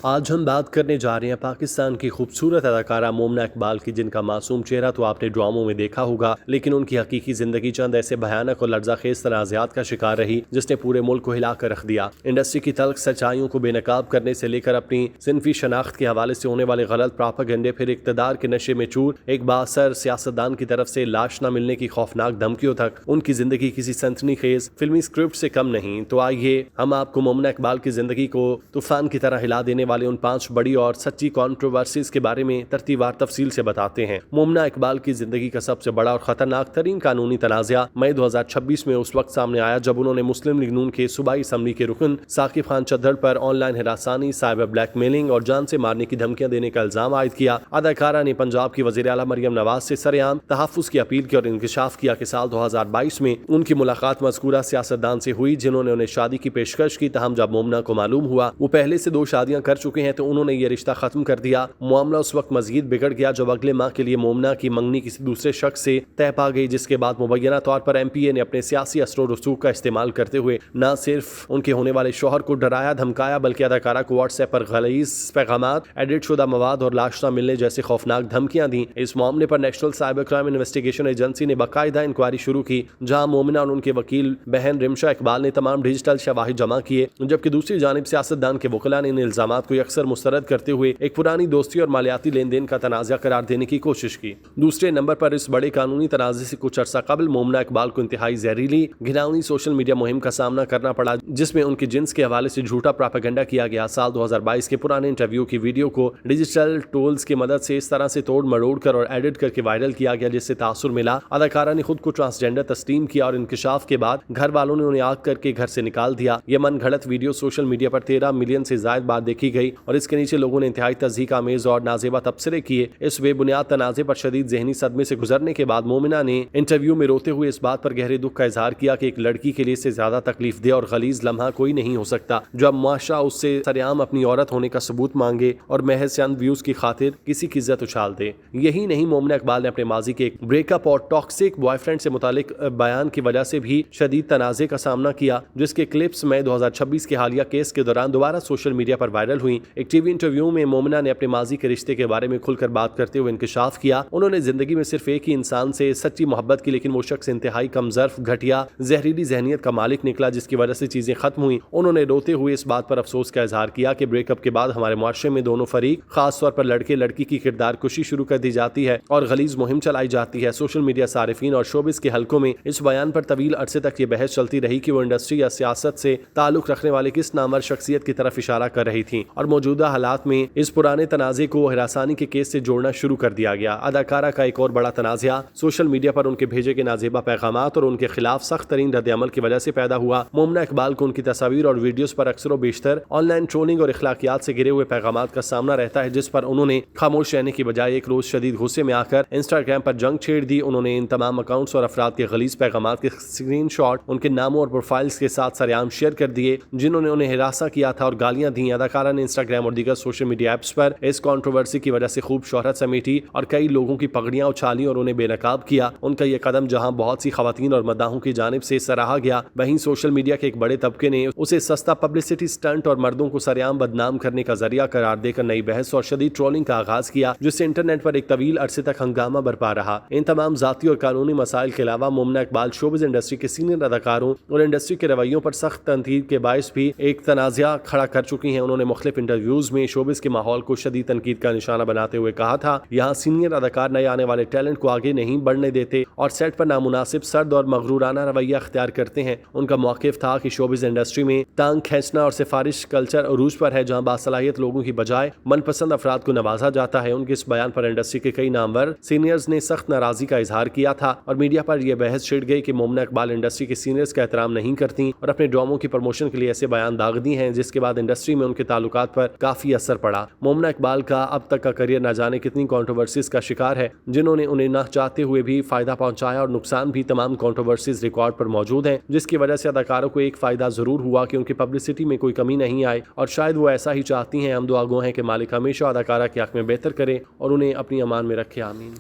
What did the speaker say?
آج ہم بات کرنے جا رہے ہیں پاکستان کی خوبصورت اداکارہ مومنہ اقبال کی، جن کا معصوم چہرہ تو آپ نے ڈراموں میں دیکھا ہوگا، لیکن ان کی حقیقی زندگی چند ایسے بھیانک اور لرزہ خیز تنازعات کا شکار رہی جس نے پورے ملک کو ہلا کر رکھ دیا۔ انڈسٹری کی تلخ سچائیوں کو بے نقاب کرنے سے لے کر اپنی صنفی شناخت کے حوالے سے ہونے والے غلط پراپیگنڈے، پھر اقتدار کے نشے میں چور ایک بااثر سیاستدان کی طرف سے لاش نہ ملنے کی خوفناک دھمکیوں تک، ان کی زندگی کسی سنسنی خیز فلمی اسکرپٹ سے کم نہیں۔ تو آئیے ہم آپ کو مومنہ اقبال کی زندگی کو طوفان کی طرح ہلا دینے والے ان 5 بڑی اور سچی کنٹروورسیز کے بارے میں ترتیب وار تفصیل سے بتاتے ہیں۔ مومنہ اقبال کی زندگی کا سب سے بڑا اور خطرناک ترین قانونی تنازعہ مئی 2026 میں اس وقت سامنے آیا جب انہوں نے مسلم لیگ نون کے صوبائی اسمبلی کے رکن ثاقب خان چدھر پر آن لائن ہراسانی، سائبر بلیک میلنگ اور جان سے مارنے کی دھمکیاں دینے کا الزام عائد کیا۔ اداکارہ نے پنجاب کی وزیر اعلیٰ مریم نواز سے سرعام تحفظ کی اپیل کی اور انکشاف کیا کہ سال 2022 میں ان کی ملاقات مذکورہ سیاستدان سے ہوئی جنہوں نے انہیں شادی کی پیشکش کی، تاہم جب مومنہ کو معلوم ہوا وہ پہلے سے 2 شادیاں کر چکے ہیں تو انہوں نے یہ رشتہ ختم کر دیا۔ معاملہ اس وقت مزید بگڑ گیا جب اگلے ماہ کے لیے مومنہ کی منگنی کسی دوسرے شخص سے طے پا گئی، جس کے بعد مبینہ طور پر ایم پی اے نے اپنے سیاسی اثر و رسوخ کا استعمال کرتے ہوئے نہ صرف ان کے ہونے والے شوہر کو ڈرایا دھمکایا بلکہ اداکارہ کو واٹس ایپ پر غلیظ پیغامات، ایڈٹ شدہ مواد اور لاش نہ ملنے جیسے خوفناک دھمکیاں دیں۔ اس معاملے پر national cyber crime investigation agency نے باقاعدہ انکوائری شروع کی، جہاں مومنہ اور ان کے وکیل بہن رمشا اقبال نے تمام ڈیجیٹل شواہد جمع کیے، جبکہ دوسری جانب سیاستدان کے وکلاء نے ان الزامات کو یکسر مسترد کرتے ہوئے ایک پرانی دوستی اور مالیاتی لین دین کا تنازع قرار دینے کی کوشش کی۔ دوسرے نمبر پر اس بڑے قانونی تنازع سے کچھ عرصہ قبل مومنہ اقبال کو انتہائی زہریلی گھناؤنی سوشل میڈیا مہم کا سامنا کرنا پڑا، جس میں ان کے جنس کے حوالے سے جھوٹا پراپیگنڈا کیا گیا۔ سال 2022 کے پرانے انٹرویو کی ویڈیو کو ڈیجیٹل ٹولز کی مدد سے اس طرح سے توڑ مروڑ کر اور ایڈٹ کر کے وائرل کیا گیا جس سے تاثر ملا۔ اداکارہ نے خود کو ٹرانسجینڈر تسلیم کیا اور انکشاف کے بعد گھر والوں نے انہیں آگ کر کے گھر سے نکال دیا۔ یہ من گھڑت ویڈیو سوشل میڈیا پر 13 ملین سے زائد بار دیکھی گئی اور اس کے نیچے لوگوں نے انتہائی تضحیک آمیز اور نازیبا تبصرے کیے۔ اس بے بنیاد تنازع پر شدید ذہنی صدمے سے گزرنے کے بعد مومنہ نے انٹرویو میں روتے ہوئے اس بات پر گہرے دکھ کا اظہار کیا کہ ایک لڑکی کے لیے اس سے زیادہ تکلیف دہ اور غلیظ لمحہ کوئی نہیں ہو سکتا جب معاشرہ اس سے سرعام اپنی عورت ہونے کا ثبوت مانگے اور محض چند ویوز کی خاطر کسی کی عزت اچھال دے۔ یہی نہیں، مومنہ اقبال نے اپنے ماضی کے ایک بریک اپ اور ٹاکسک بوائے فرینڈ سے متعلق بیان کی وجہ سے بھی شدید تنازع کا سامنا کیا، جس کے کلپس مئی 2026 کے حالیہ کیس کے دوران دوبارہ سوشل میڈیا پر وائرل ہوئی۔ ایک ٹی وی انٹرویو میں مومنہ نے اپنے ماضی کے رشتے کے بارے میں کھل کر بات کرتے ہوئے انکشاف کیا۔ انہوں نے زندگی میں صرف ایک ہی انسان سے سچی محبت کی، لیکن وہ شخص انتہائی کم ظرف، گھٹیا، زہریلی ذہنیت کا مالک نکلا جس کی وجہ سے چیزیں ختم ہوئیں۔ انہوں نے روتے ہوئے اس بات پر افسوس کا اظہار کیا کہ بریک اپ کے بعد ہمارے معاشرے میں دونوں فریق، خاص طور پر لڑکے لڑکی کی کردار کشی شروع کر دی جاتی ہے اور غلیظ مہم چلائی جاتی ہے۔ سوشل میڈیا صارفین اور شوبز کے حلقوں میں اس بیان پر طویل عرصے تک یہ بحث چلتی رہی کہ وہ انڈسٹری یا سیاست سے تعلق رکھنے والے کس نامور شخصیت کی طرف اشارہ کر رہی تھیں، اور موجودہ حالات میں اس پرانے تنازع کو ہراسانی کے کیس سے جوڑنا شروع کر دیا گیا۔ اداکارہ کا ایک اور بڑا تنازع سوشل میڈیا پر ان کے بھیجے گئے نازیبا پیغامات اور ان کے خلاف سخت ترین رد عمل کی وجہ سے پیدا ہوا۔ مومنہ اقبال کو ان کی تصاویر اور ویڈیوز پر اکثر و بیشتر آن لائن ٹرولنگ اور اخلاقیات سے گرے ہوئے پیغامات کا سامنا رہتا ہے، جس پر انہوں نے خاموش رہنے کی بجائے ایک روز شدید غصے میں آ کر انسٹاگرام پر جنگ چھیڑ دی۔ انہوں نے ان تمام اکاؤنٹس اور افراد کے غلیظ پیغامات کے اسکرین شاٹ ان کے ناموں اور پروفائلز کے ساتھ سرعام شیئر کر دیے جنہوں نے انہیں ہراساں کیا تھا اور گالیاں دیں۔ اداکارہ نے انسٹاگرام اور دیگر سوشل میڈیا ایپس پر اس کنٹروورسی کی وجہ سے خوب شہرت سمیٹی اور کئی لوگوں کی پگڑیاں اچھالی اور انہیں بے نقاب کیا۔ ان کا یہ قدم جہاں بہت سی خواتین اور مداحوں کی جانب سے سراہا گیا، وہیں سوشل میڈیا کے ایک بڑے طبقے نے اسے سستا پبلسٹی اسٹنٹ اور مردوں کو سرعام بدنام کرنے کا ذریعہ قرار دے کر نئی بحث اور شدید ٹرولنگ کا آغاز کیا، جس سے انٹرنیٹ پر ایک طویل عرصے تک ہنگامہ برپا رہا۔ ان تمام ذاتی اور قانونی مسائل کے علاوہ مومنہ اقبال شوبز انڈسٹری کے سینئر اداکاروں اور انڈسٹری کے رویوں پر سخت تنقید کے باعث بھی ایک تنازع کھڑا کر چکی ہیں۔ انہوں نے مختلف انٹرویوز میں شوبز کے ماحول کو شدید تنقید کا نشانہ بناتے ہوئے کہا تھا، یہاں سینئر اداکار نئے آنے والے ٹیلنٹ کو آگے نہیں بڑھنے دیتے اور سیٹ پر نامناسب، سرد اور مغرورانہ رویہ اختیار کرتے ہیں۔ ان کا موقف تھا کہ شوبز انڈسٹری میں ٹانگ کھینچنا اور سفارش کلچر عروج پر ہے، جہاں باصلاحیت لوگوں کی بجائے من پسند افراد کو نوازا جاتا ہے۔ ان کے اس بیان پر انڈسٹری کے کئی نامور سینئرز نے سخت ناراضی کا اظہار کیا تھا اور میڈیا پر یہ بحث چھڑ گئی کہ مومنہ اقبال انڈسٹری کے سینئرز کا احترام نہیں کرتی اور اپنے ڈراموں کی پروموشن کے لیے ایسے بیان داغتی ہیں، جس کے بعد انڈسٹری میں ان کے تعلقات پر کافی اثر پڑا۔ مومنہ اقبال کا اب تک کا کریئر نہ جانے کتنی کنٹروورسیز کا شکار ہے، جنہوں نے انہیں نہ چاہتے ہوئے بھی فائدہ پہنچایا اور نقصان بھی تمام کنٹروورسیز ریکارڈ پر موجود ہیں، جس کی وجہ سے اداکاروں کو ایک فائدہ ضرور ہوا کہ ان کی پبلسٹی میں کوئی کمی نہیں آئی، اور شاید وہ ایسا ہی چاہتی ہیں۔ ہم دعا گو ہیں کہ مالک ہمیشہ اداکارہ کے حق میں بہتر کرے اور انہیں اپنی امان میں رکھے، آمین۔